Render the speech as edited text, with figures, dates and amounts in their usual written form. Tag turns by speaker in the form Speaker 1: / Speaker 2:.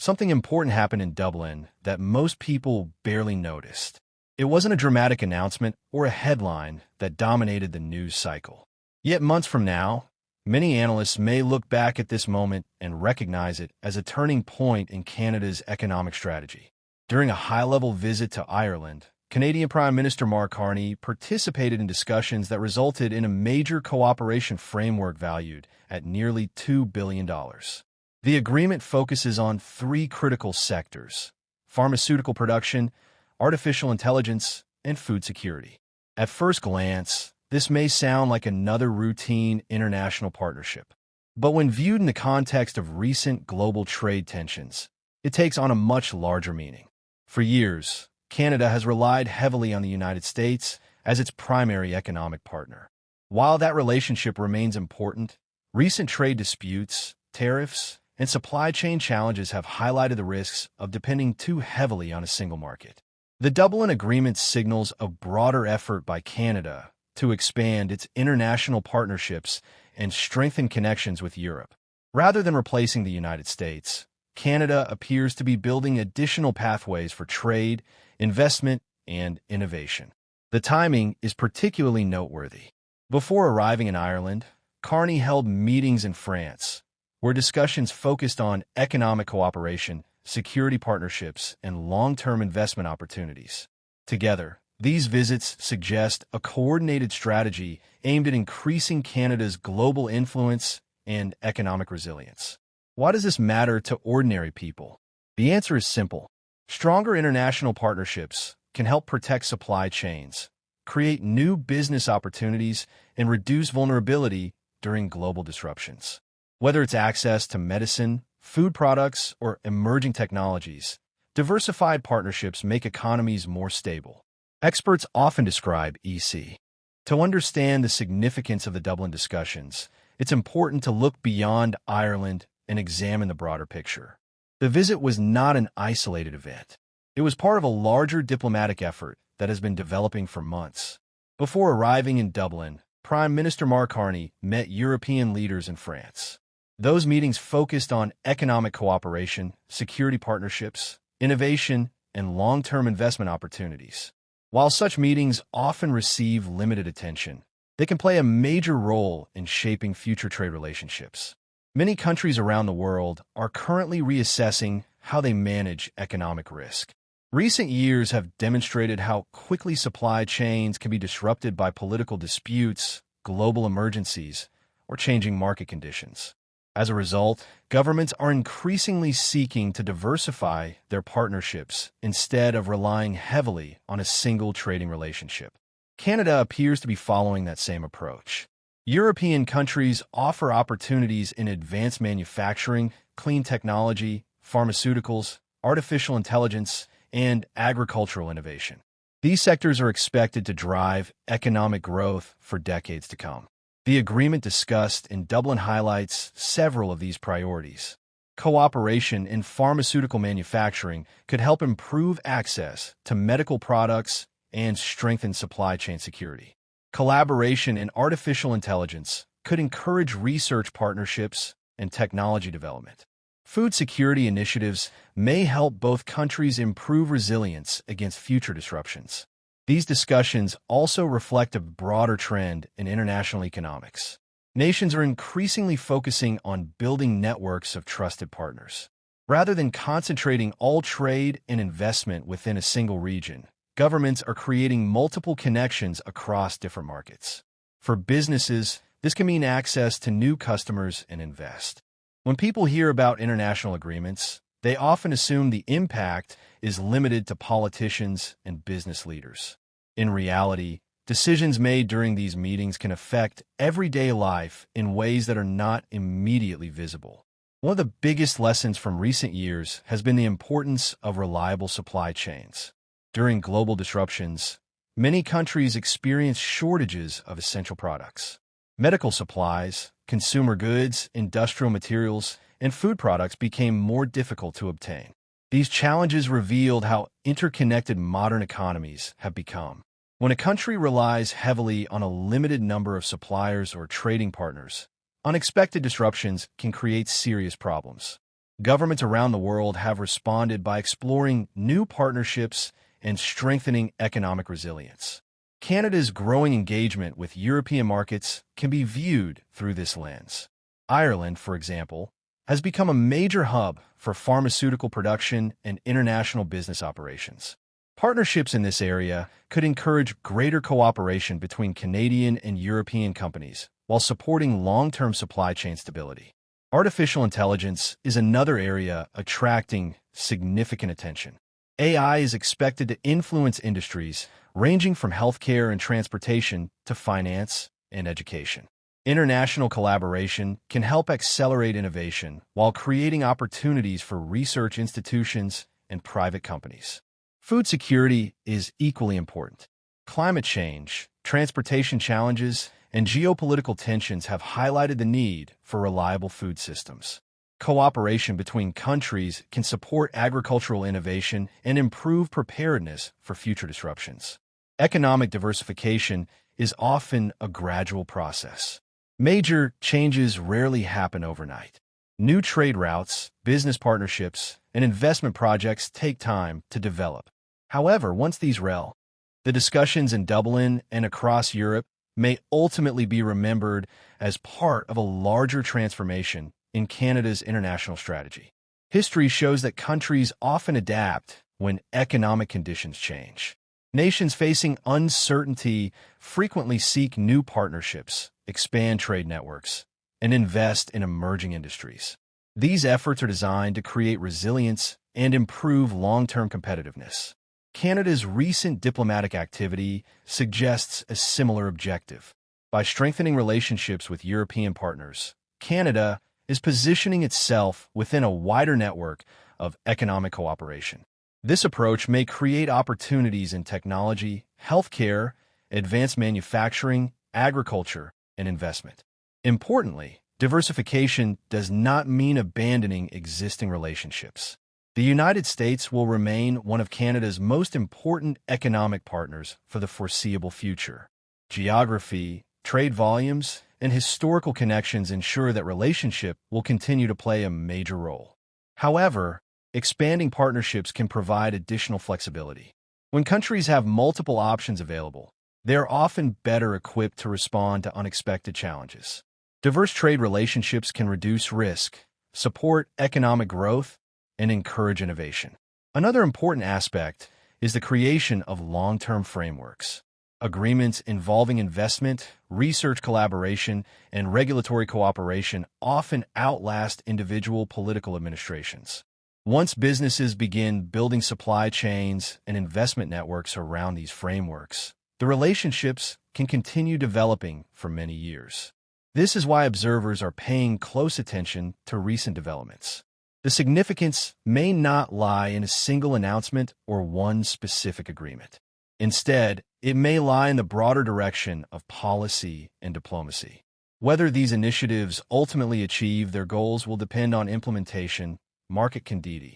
Speaker 1: something important happened in Dublin that most people barely noticed. It wasn't a dramatic announcement or a headline that dominated the news cycle. Yet months from now, many analysts may look back at this moment and recognize it as a turning point in Canada's economic strategy. During a high-level visit to Ireland, Canadian Prime Minister Mark Carney participated in discussions that resulted in a major cooperation framework valued at nearly $2 billion. The agreement focuses on three critical sectors: pharmaceutical production, artificial intelligence, and food security. At first glance, this may sound like another routine international partnership. But when viewed in the context of recent global trade tensions, it takes on a much larger meaning. For years, Canada has relied heavily on the United States as its primary economic partner. While that relationship remains important, recent trade disputes, tariffs, and supply chain challenges have highlighted the risks of depending too heavily on a single market. The Dublin Agreement signals a broader effort by Canada to expand its international partnerships and strengthen connections with Europe. Rather than replacing the United States, Canada appears to be building additional pathways for trade, investment, and innovation. The timing is particularly noteworthy. Before arriving in Ireland, Carney held meetings in France, where discussions focused on economic cooperation, security partnerships, and long-term investment opportunities. Together, these visits suggest a coordinated strategy aimed at increasing Canada's global influence and economic resilience. Why does this matter to ordinary people? The answer is simple. Stronger international partnerships can help protect supply chains, create new business opportunities, and reduce vulnerability during global disruptions. Whether it's access to medicine, food products, or emerging technologies, diversified partnerships make economies more stable. Experts often describe EC. To understand the significance of the Dublin discussions, it's important to look beyond Ireland and examine the broader picture. The visit was not an isolated event. It was part of a larger diplomatic effort that has been developing for months. Before arriving in Dublin, Prime Minister Mark Carney met European leaders in France. Those meetings focused on economic cooperation, security partnerships, innovation, and long-term investment opportunities. While such meetings often receive limited attention, they can play a major role in shaping future trade relationships. Many countries around the world are currently reassessing how they manage economic risk. Recent years have demonstrated how quickly supply chains can be disrupted by political disputes, global emergencies, or changing market conditions. As a result, governments are increasingly seeking to diversify their partnerships instead of relying heavily on a single trading relationship. Canada appears to be following that same approach. European countries offer opportunities in advanced manufacturing, clean technology, pharmaceuticals, artificial intelligence, and agricultural innovation. These sectors are expected to drive economic growth for decades to come. The agreement discussed in Dublin highlights several of these priorities. Cooperation in pharmaceutical manufacturing could help improve access to medical products and strengthen supply chain security. Collaboration in artificial intelligence could encourage research partnerships and technology development. Food security initiatives may help both countries improve resilience against future disruptions. These discussions also reflect a broader trend in international economics. Nations are increasingly focusing on building networks of trusted partners. Rather than concentrating all trade and investment within a single region, governments are creating multiple connections across different markets. For businesses, this can mean access to new customers and invest. When people hear about international agreements, they often assume the impact is limited to politicians and business leaders. In reality, decisions made during these meetings can affect everyday life in ways that are not immediately visible. One of the biggest lessons from recent years has been the importance of reliable supply chains. During global disruptions, many countries experience shortages of essential products. Medical supplies, consumer goods, industrial materials, and food products became more difficult to obtain. These challenges revealed how interconnected modern economies have become. When a country relies heavily on a limited number of suppliers or trading partners, unexpected disruptions can create serious problems. Governments around the world have responded by exploring new partnerships and strengthening economic resilience. Canada's growing engagement with European markets can be viewed through this lens. Ireland, for example, has become a major hub for pharmaceutical production and international business operations. Partnerships in this area could encourage greater cooperation between Canadian and European companies while supporting long-term supply chain stability. Artificial intelligence is another area attracting significant attention. AI is expected to influence industries ranging from healthcare and transportation to finance and education. International collaboration can help accelerate innovation while creating opportunities for research institutions and private companies. Food security is equally important. Climate change, transportation challenges, and geopolitical tensions have highlighted the need for reliable food systems. Cooperation between countries can support agricultural innovation and improve preparedness for future disruptions. Economic diversification is often a gradual process. Major changes rarely happen overnight. New trade routes, business partnerships, and investment projects take time to develop. However, once these the discussions in Dublin and across Europe may ultimately be remembered as part of a larger transformation in Canada's international strategy. History shows that countries often adapt when economic conditions change. Nations facing uncertainty frequently seek new partnerships, expand trade networks, and invest in emerging industries. These efforts are designed to create resilience and improve long-term competitiveness. Canada's recent diplomatic activity suggests a similar objective. By strengthening relationships with European partners, Canada is positioning itself within a wider network of economic cooperation. This approach may create opportunities in technology, healthcare, advanced manufacturing, agriculture, and investment. Importantly, diversification does not mean abandoning existing relationships. The United States will remain one of Canada's most important economic partners for the foreseeable future. Geography, trade volumes, and historical connections ensure that relationship will continue to play a major role. However, expanding partnerships can provide additional flexibility. When countries have multiple options available, they are often better equipped to respond to unexpected challenges. Diverse trade relationships can reduce risk, support economic growth, and encourage innovation. Another important aspect is the creation of long-term frameworks. Agreements involving investment, research collaboration, and regulatory cooperation often outlast individual political administrations. Once businesses begin building supply chains and investment networks around these frameworks, the relationships can continue developing for many years. This is why observers are paying close attention to recent developments. The significance may not lie in a single announcement or one specific agreement. Instead, it may lie in the broader direction of policy and diplomacy. Whether these initiatives ultimately achieve their goals will depend on implementation, market conditions,